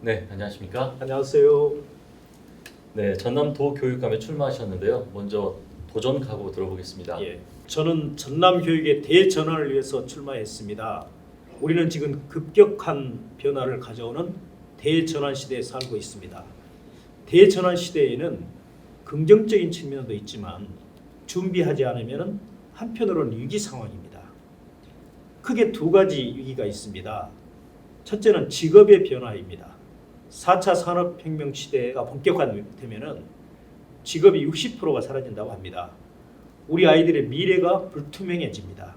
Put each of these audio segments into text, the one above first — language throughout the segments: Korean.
네, 안녕하십니까? 안녕하세요. 네, 전남도 교육감에 출마하셨는데요. 먼저 도전 각오 들어보겠습니다. 저는 전남 교육의 대전환을 위해서 출마했습니다. 우리는 지금 급격한 변화를 가져오는 대전환 시대에 살고 있습니다. 대전환 시대에는 긍정적인 측면도 있지만 준비하지 않으면 한편으로는 위기 상황입니다. 크게 두 가지 위기가 있습니다. 첫째는 직업의 변화입니다. 4차 산업혁명 시대가 본격화되면 직업이 60%가 사라진다고 합니다. 우리 아이들의 미래가 불투명해집니다.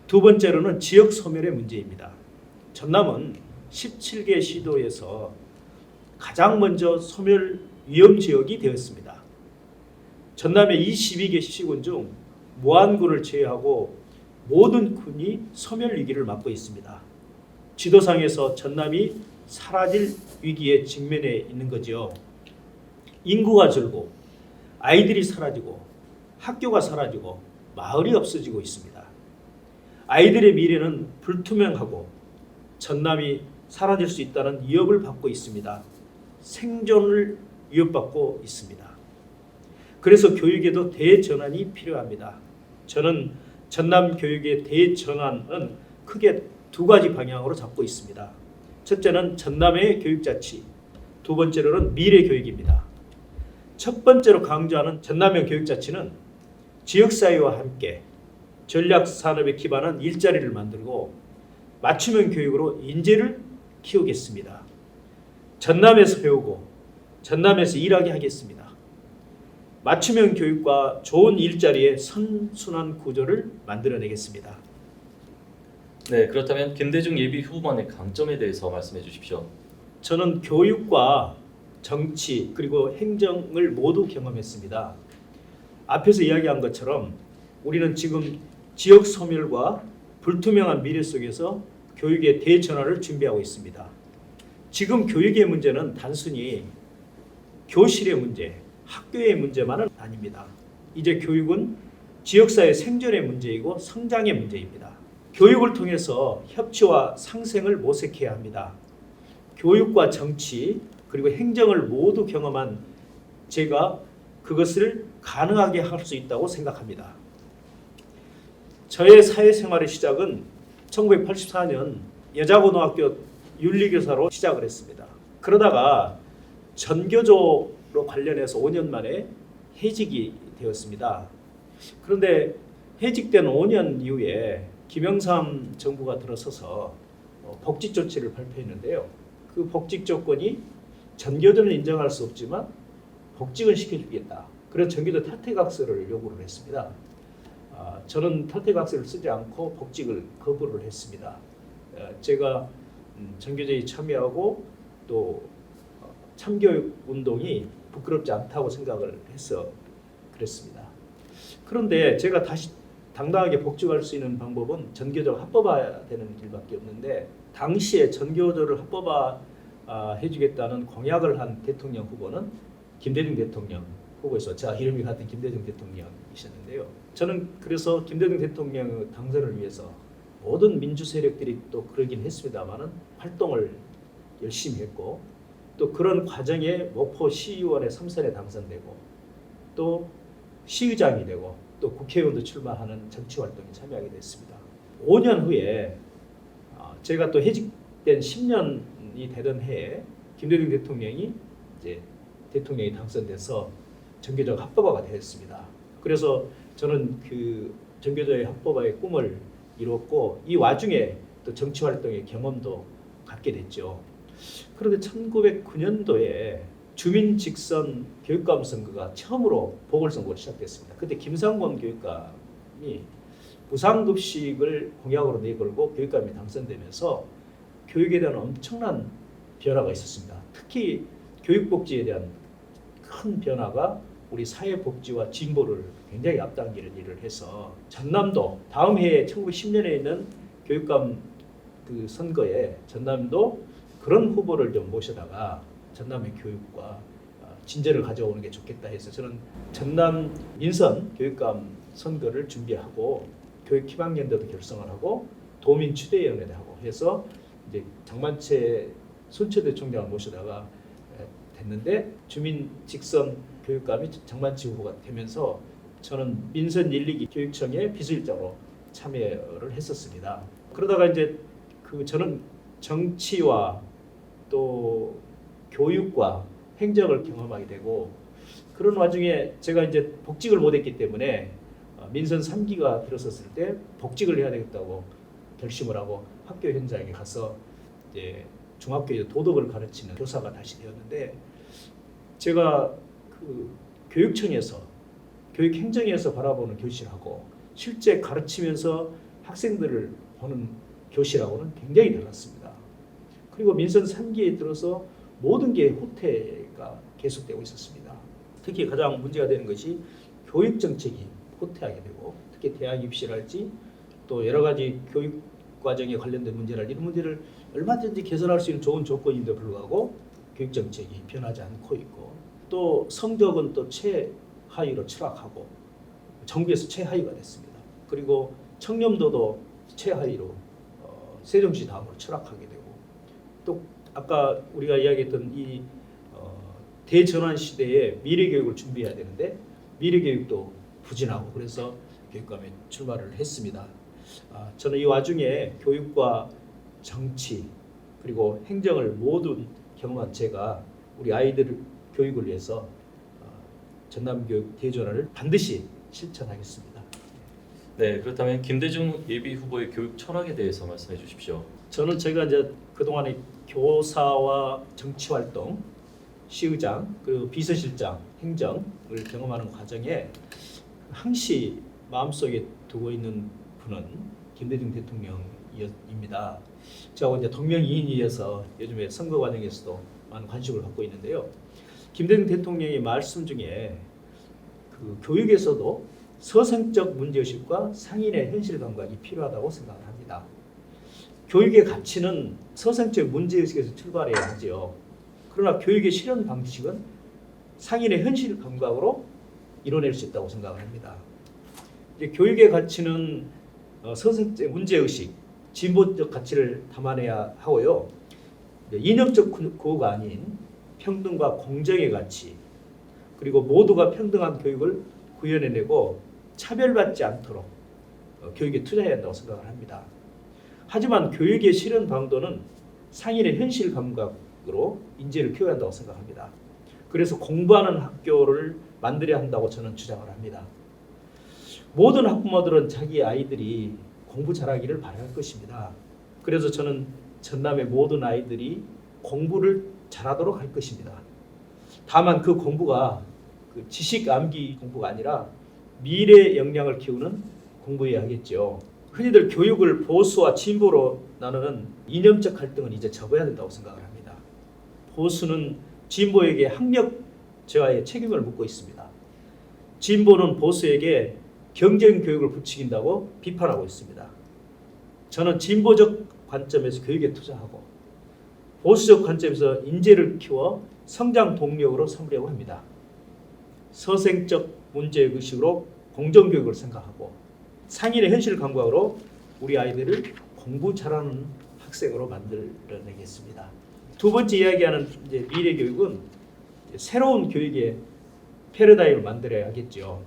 두 번째로는 지역 소멸의 문제입니다. 전남은 17개 시도에서 가장 먼저 소멸 위험 지역이 되었습니다. 전남의 22개 시군 중 무안군을 제외하고 모든 군이 소멸 위기를 맞고 있습니다. 지도상에서 전남이 사라질 위기에 직면해 있는 거죠. 인구가 줄고 아이들이 사라지고 학교가 사라지고 마을이 없어지고 있습니다. 아이들의 미래는 불투명하고 전남이 사라질 수 있다는 위협을 받고 있습니다. 생존을 위협받고 있습니다. 그래서 교육에도 대전환이 필요합니다. 저는 전남 교육의 대전환은 크게 두 가지 방향으로 잡고 있습니다. 첫째는 전남의 교육자치, 두 번째로는 미래교육입니다. 첫 번째로 강조하는 전남의 교육자치는 지역사회와 함께 전략산업에 기반한 일자리를 만들고 맞춤형 교육으로 인재를 키우겠습니다. 전남에서 배우고 전남에서 일하게 하겠습니다. 맞춤형 교육과 좋은 일자리의 선순환 구조를 만들어내겠습니다. 네, 그렇다면 김대중 예비 후보만의 강점에 대해서 말씀해 주십시오. 저는 교육과 정치 그리고 행정을 모두 경험했습니다. 앞에서 이야기한 것처럼 우리는 지금 지역 소멸과 불투명한 미래 속에서 교육의 대전환을 준비하고 있습니다. 지금 교육의 문제는 단순히 교실의 문제, 학교의 문제만은 아닙니다. 이제 교육은 지역사회 생존의 문제이고 성장의 문제입니다. 교육을 통해서 협치와 상생을 모색해야 합니다. 교육과 정치 그리고 행정을 모두 경험한 제가 그것을 가능하게 할 수 있다고 생각합니다. 저의 사회생활의 시작은 1984년 여자고등학교 윤리교사로 시작을 했습니다. 그러다가 전교조로 관련해서 5년 만에 해직이 되었습니다. 그런데 해직된 5년 이후에 김영삼 정부가 들어서서 복직 조치를 발표했는데요. 그 복직 조건이 전교조는 인정할 수 없지만 복직은 시켜주겠다. 그래서 전교조 탈퇴각서를 요구를 했습니다. 저는 탈퇴각서를 쓰지 않고 복직을 거부를 했습니다. 제가 전교조에 참여하고 또 참교육 운동이 부끄럽지 않다고 생각을 해서 그랬습니다. 그런데 제가 다시 당당하게 복직할 수 있는 방법은 전교조가 합법화되는 길밖에 없는데 당시에 전교조를 합법화해주겠다는 공약을 한 대통령 후보는 김대중 대통령 후보에서 자 이름이 같은 김대중 대통령이셨는데요. 저는 그래서 김대중 대통령 당선을 위해서 모든 민주 세력들이 또 그러긴 했습니다만은 활동을 열심히 했고 또 그런 과정에 목포 시의원의 3선에 당선되고 또 시의장이 되고 또 국회의원도 출마하는 정치 활동에 참여하게 됐습니다. 5년 후에 제가 또 해직된 10년이 되던 해에 김대중 대통령이 이제 대통령이 당선돼서 전교조가 합법화가 되었습니다. 그래서 저는 그 전교조의 합법화의 꿈을 이뤘고 이 와중에 또 정치 활동의 경험도 갖게 됐죠. 그런데 1909년도에 주민 직선 교육감 선거가 처음으로 보궐선거가 시작됐습니다. 그때 김상곤 교육감이 무상급식을 공약으로 내걸고 교육감이 당선되면서 교육에 대한 엄청난 변화가 있었습니다. 특히 교육복지에 대한 큰 변화가 우리 사회복지와 진보를 굉장히 앞당기는 일을 해서 전남도 다음 해에 1910년에 있는 교육감 그 선거에 전남도 그런 후보를 좀 모셔다가 전남의 교육과 진전을 가져오는 게 좋겠다 해서 저는 전남 민선 교육감 선거를 준비하고 교육 희망연대도 결성을 하고 도민 추대위원회도 하고 해서 이제 장만채 손채대 총장을 모시다가 됐는데 주민 직선 교육감이 장만치 후보가 되면서 저는 민선 1, 2기 교육청의 비서실장으로 참여를 했었습니다. 그러다가 이제 저는 정치와 또 교육과 행정을 경험하게 되고 그런 와중에 제가 이제 복직을 못했기 때문에 민선 3기가 들어섰을 때 복직을 해야 되겠다고 결심을 하고 학교 현장에 가서 이제 중학교에 도덕을 가르치는 교사가 다시 되었는데 제가 교육청에서 교육행정에서 바라보는 교실하고 실제 가르치면서 학생들을 보는 교실하고는 굉장히 달랐습니다. 그리고 민선 3기에 들어서 모든 게 후퇴가 계속되고 있었습니다. 특히 가장 문제가 되는 것이 교육 정책이 후퇴하게 되고 특히 대학 입시랄지 또 여러 가지 교육 과정에 관련된 문제랄지 이런 문제를 얼마든지 개선할 수 있는 좋은 조건인데 불구하고 교육 정책이 변하지 않고 있고 또 성적은 또 최하위로 추락하고 정부에서 최하위가 됐습니다. 그리고 청렴도도 최하위로 세종시 다음으로 추락하게 되고 또 아까 우리가 이야기했던 이 대전환 시대에 미래교육을 준비해야 되는데 미래교육도 부진하고 그래서 교육감에 출마를 했습니다. 저는 이 와중에 교육과 정치 그리고 행정을 모두 경험한 제가 우리 아이들 교육을 위해서 전남교육 대전환을 반드시 실천하겠습니다. 네, 그렇다면 김대중 예비 후보의 교육 철학에 대해서 말씀해 주십시오. 저는 제가 이제 그동안의 교사와 정치 활동, 시의장 그리고 비서실장, 행정을 경험하는 과정에 항시 마음속에 두고 있는 분은 김대중 대통령입니다. 저하고 이제 동명이인이어서 요즘에 선거 과정에서도 많은 관심을 갖고 있는데요. 김대중 대통령의 말씀 중에 교육에서도 서생적 문제의식과 상인의 현실 감각이 필요하다고 생각을 합니다. 교육의 가치는 서생적 문제의식에서 출발해야 하죠. 그러나 교육의 실현 방식은 상인의 현실 감각으로 이뤄낼 수 있다고 생각을 합니다. 이제 교육의 가치는 서생적 문제의식, 진보적 가치를 담아내야 하고요. 이념적 구호가 아닌 평등과 공정의 가치, 그리고 모두가 평등한 교육을 구현해내고 차별받지 않도록 교육에 투자해야 한다고 생각을 합니다. 하지만 교육의 실현 방도는 상인의 현실 감각으로 인재를 키워야 한다고 생각합니다. 그래서 공부하는 학교를 만들어야 한다고 저는 주장을 합니다. 모든 학부모들은 자기 아이들이 공부 잘하기를 바랄 것입니다. 그래서 저는 전남의 모든 아이들이 공부를 잘하도록 할 것입니다. 다만 그 공부가 지식 암기 공부가 아니라 미래 역량을 키우는 공부여야 하겠죠. 흔히들 교육을 보수와 진보로 나누는 이념적 갈등은 이제 접어야 된다고 생각을 합니다. 보수는 진보에게 학력 저하의 책임을 묻고 있습니다. 진보는 보수에게 경쟁 교육을 부추긴다고 비판하고 있습니다. 저는 진보적 관점에서 교육에 투자하고 보수적 관점에서 인재를 키워 성장 동력으로 삼으려고 합니다. 서생적 문제의식으로 공정교육을 생각하고 상인의 현실 감각으로 우리 아이들을 공부 잘하는 학생으로 만들어내겠습니다. 두 번째 이야기하는 이제 미래교육은 새로운 교육의 패러다임을 만들어야 하겠죠.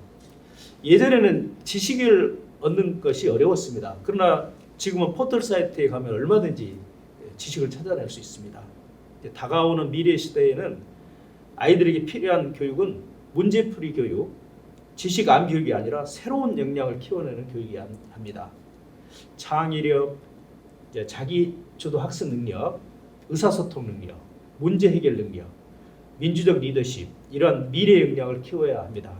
예전에는 지식을 얻는 것이 어려웠습니다. 그러나 지금은 포털 사이트에 가면 얼마든지 지식을 찾아낼 수 있습니다. 다가오는 미래 시대에는 아이들에게 필요한 교육은 문제풀이 교육, 지식 암 교육이 아니라 새로운 역량을 키워내는 교육이어야 합니다. 창의력, 자기주도 학습 능력, 의사소통 능력, 문제 해결 능력, 민주적 리더십 이러한 미래 역량을 키워야 합니다.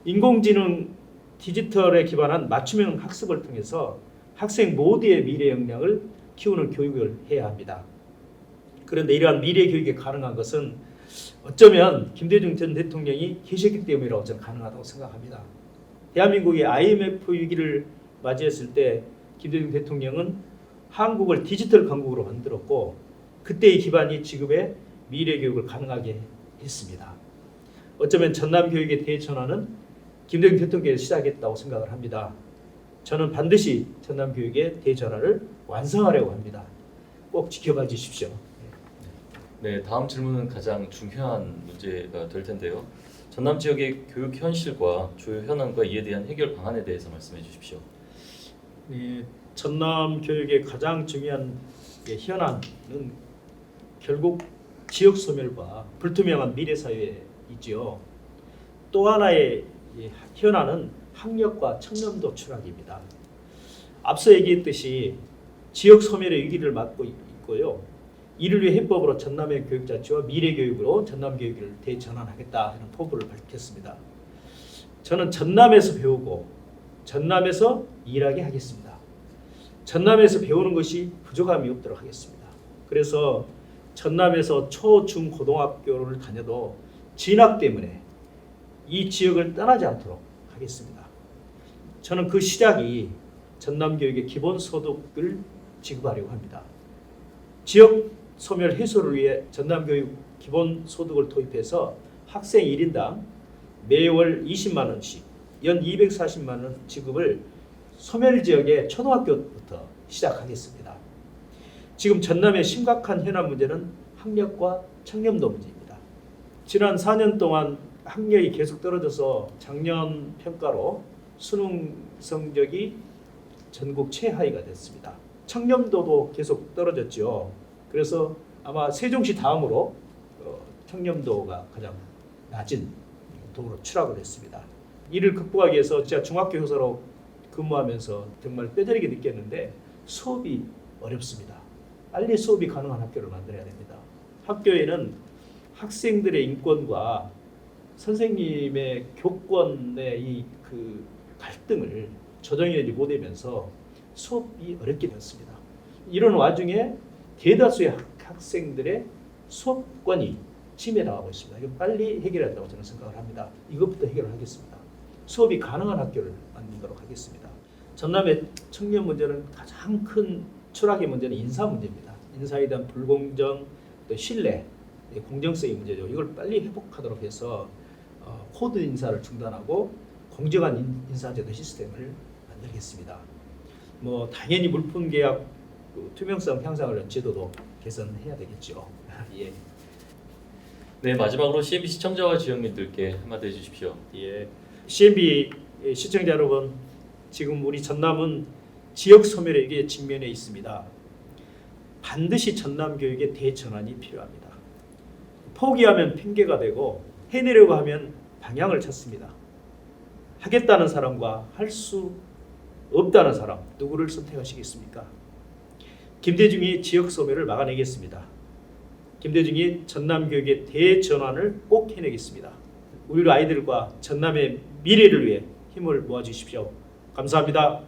인공지능 디지털에 기반한 맞춤형 학습을 통해서 학생 모두의 미래 역량을 키우는 교육을 해야 합니다. 그런데 이러한 미래 교육이 가능한 것은 어쩌면 김대중 전 대통령이 계셨기 때문이라고 저는 가능하다고 생각합니다. 대한민국이 IMF 위기를 맞이했을 때 김대중 대통령은 한국을 디지털 강국으로 만들었고 그때의 기반이 지금의 미래 교육을 가능하게 했습니다. 어쩌면 전남 교육의 대전환은 김대중 대통령이 시작했다고 생각을 합니다. 저는 반드시 전남 교육의 대전환을 완성하려고 합니다. 꼭 지켜봐 주십시오. 네, 다음 질문은 가장 중요한 문제가 될 텐데요. 전남 지역의 교육 현실과 주요 현안과 이에 대한 해결 방안에 대해서 말씀해 주십시오. 전남 교육의 가장 중요한 현안은 결국 지역 소멸과 불투명한 미래 사회이지요. 또 하나의 현안은 학력과 청렴도 추락입니다. 앞서 얘기했듯이 지역 소멸의 위기를 맞고 있고요. 이를 위해 해법으로 전남의 교육자치와 미래교육으로 전남교육을 대전환하겠다 하는 포부를 밝혔습니다. 저는 전남에서 배우고 전남에서 일하게 하겠습니다. 전남에서 배우는 것이 부족함이 없도록 하겠습니다. 그래서 전남에서 초, 중, 고등학교를 다녀도 진학 때문에 이 지역을 떠나지 않도록 하겠습니다. 저는 그 시작이 전남교육의 기본소득을 지급하려고 합니다. 지역 소멸 해소를 위해 전남교육 기본소득을 도입해서 학생 1인당 매월 20만 원씩 연 240만 원 지급을 소멸 지역의 초등학교부터 시작하겠습니다. 지금 전남의 심각한 현안 문제는 학력과 청렴도 문제입니다. 지난 4년 동안 학력이 계속 떨어져서 작년 평가로 수능 성적이 전국 최하위가 됐습니다. 청렴도도 계속 떨어졌죠. 그래서 아마 세종시 다음으로 청렴도가 가장 낮은 도로 추락을 했습니다. 이를 극복하기 위해서 제가 중학교 교사로 근무하면서 정말 뼈저리게 느꼈는데 수업이 어렵습니다. 빨리 수업이 가능한 학교를 만들어야 됩니다. 학교에는 학생들의 인권과 선생님의 교권의 이 그 갈등을 조정해내지 못하면서 수업이 어렵게 되었습니다. 이런 와중에 대다수의 학생들의 수업권이 침해당하고 있습니다. 이거 빨리 해결해야 한다고 저는 생각을 합니다. 이것부터 해결을 하겠습니다. 수업이 가능한 학교를 만들도록 하겠습니다. 전남의 청년 문제는 가장 큰 추락의 문제는 인사 문제입니다. 인사에 대한 불공정, 또 신뢰, 공정성의 문제죠. 이걸 빨리 회복하도록 해서 코드 인사를 중단하고 공정한 인사제도 시스템을 만들겠습니다. 뭐 당연히 물품 계약 투명성 향상을 위한 제도도 개선해야 되겠죠. 예. 네, 마지막으로 CNB 시청자와 지역민들께 한마디 해주십시오. 예. CNB 시청자 여러분, 지금 우리 전남은 지역 소멸의 위기에 직면해 있습니다. 반드시 전남 교육의 대전환이 필요합니다. 포기하면 핑계가 되고 해내려고 하면 방향을 찾습니다. 하겠다는 사람과 할 수 없다는 사람, 누구를 선택하시겠습니까? 김대중이 지역 소멸을 막아내겠습니다. 김대중이 전남 교육의 대전환을 꼭 해내겠습니다. 우리 아이들과 전남의 미래를 위해 힘을 모아주십시오. 감사합니다.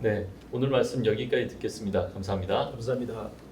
네, 오늘 말씀 여기까지 듣겠습니다. 감사합니다. 감사합니다.